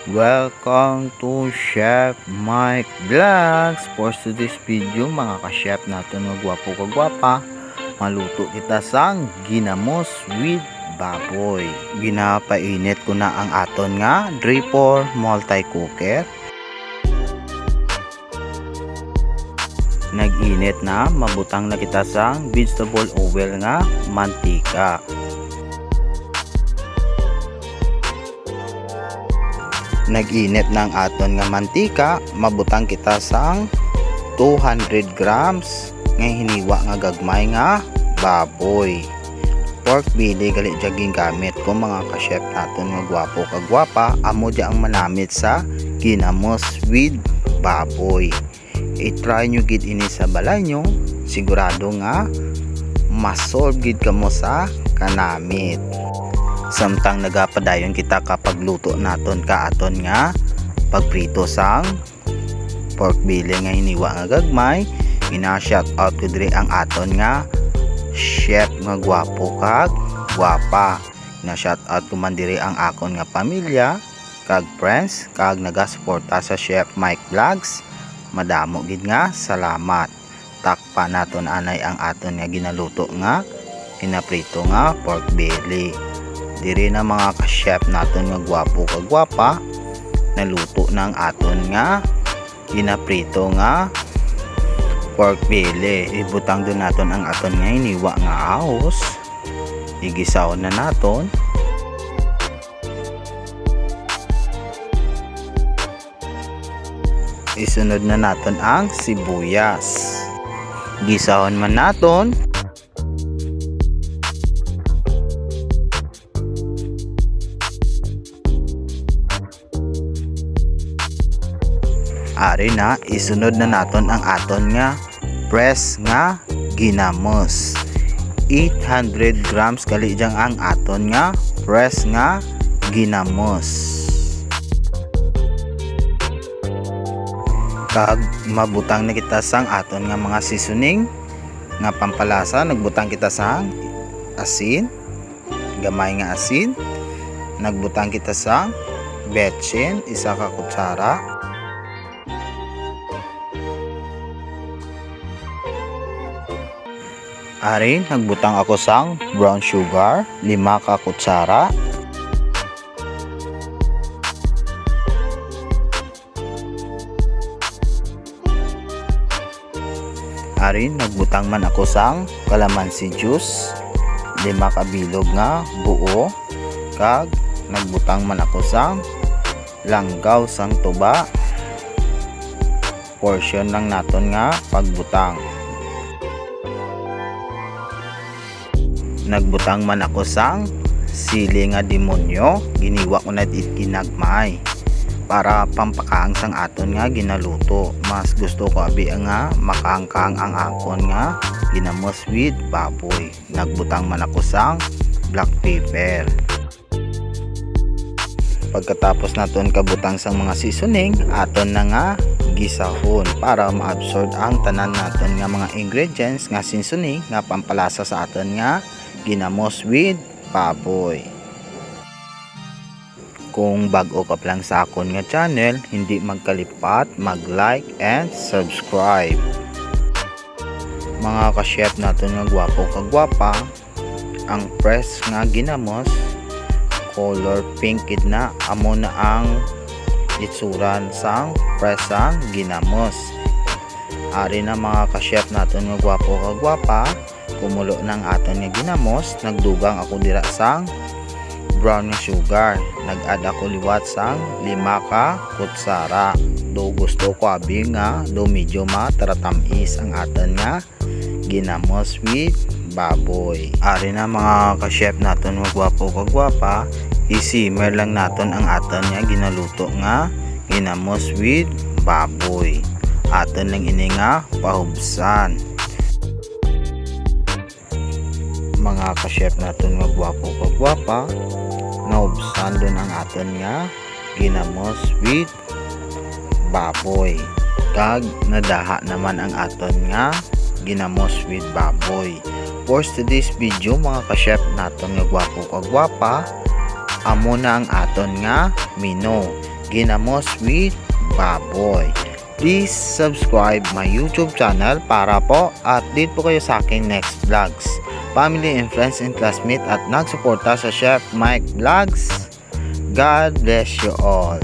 Welcome to Chef Mike Vlogs. For today's video mga ka-chef natin nga gwapo kagwapa, maluto kita sang ginamos with baboy. Ginapainit ko na ang aton nga dripper multi-cooker. Nag-init na, mabutang na kita sang vegetable oil nga mantika. Nag-init ng aton nga mantika, mabutang kita sang 200 grams nga hiniwa nga gagmay nga baboy. Pork belly gali jaging gamit ko mga ka-chef naton nga gwapo kagwapa, amo di ang manamit sa ginamos with baboy. I-try nyo gid ini sa balay nyo, sigurado nga masolve gid kamo sa kanamit. Samtang nagapadayon kita kapag luto naton ka aton nga pagprito sang pork belly nga hiniwa nga gagmay, ina-shout out ko diri ang aton nga chef nga gwapo kag gwapa. Ina-shout out ko man diri ang akon nga pamilya kag friends kag nagasuporta sa Chef Mike Vlogs. Madamo gid nga salamat. Takpa naton anay ang aton nga ginaluto nga pinaprito nga pork belly. Diri na mga ka-chef naton nga gwapo kagwapa, naluto ng aton nga ginaprito nga pork belly. Ibutang doon naton ang aton nga hiniwa nga ahos, igisaw na naton. Isunod na naton ang sibuyas, gisawon man naton. Ari na, isunod na naton ang aton nga fresh nga ginamos. 800 grams kali jang ang aton nga fresh nga ginamos. Kag mabutang na kita sang aton nga mga seasoning nga pampalasa. Nagbutang kita sang asin, gamay nga asin. Nagbutang kita sang betchin, isa ka kutsara. Ari, nagbutang ako sang brown sugar, 5 ka kutsara. Ari, nagbutang man ako sang calamansi juice, 5 ka bilog nga buo. Kag nagbutang man ako sang langgaw sang tuba. Portion lang naton nga pagbutang. Nagbutang man ako sang sili nga demonyo, giniwa ko na dit ginagmay para pampakaang sang aton nga ginaluto. Mas gusto ko abi nga makaangkang ang akon nga ginamos with baboy. Nagbutang man ako sang black pepper. Pagkatapos naton kabutang sang mga seasoning, aton na nga gisahon para ma-absorb ang tanan naton nga mga ingredients nga seasoning nga pampalasa sa aton nga ginamos with baboy. Kung bago ka lang sa akon nga channel, hindi magkalipat mag-like and subscribe. Mga ka-chef naton nga gwapo kagwapa, ang fresh nga ginamos color pink kid na, amo na ang itsuran sang fresh ang ginamos. Ari na mga ka-chef naton nga gwapo kagwapa, kumulo ng aton nga ginamos. Nagdugang ako dira sang brown nga sugar, nag-add ako liwat sang 5 ka kutsara. Do gusto ko abi nga do medyo matatamis ang aton nga ginamos with baboy. Ari na mga ka-chef naton nga gwapo kagwapa, i-simmer lang naton ang aton nga ginaluto nga ginamos with baboy. Aton lang ini nga pahubsan. Mga ka-chef naton nga gwapo kagwapa, naubsan doon ang aton nga ginamos with baboy. Kag nadaha naman ang aton nga ginamos with baboy. For today's video mga ka-chef naton nga gwapo kagwapa, amo na ang aton nga menu. ginamos with baboy. Please subscribe my YouTube channel para po update po kayo sa aking next vlogs. Family and friends and classmates at nagsuporta sa Chef Mike Vlogs. God bless you all.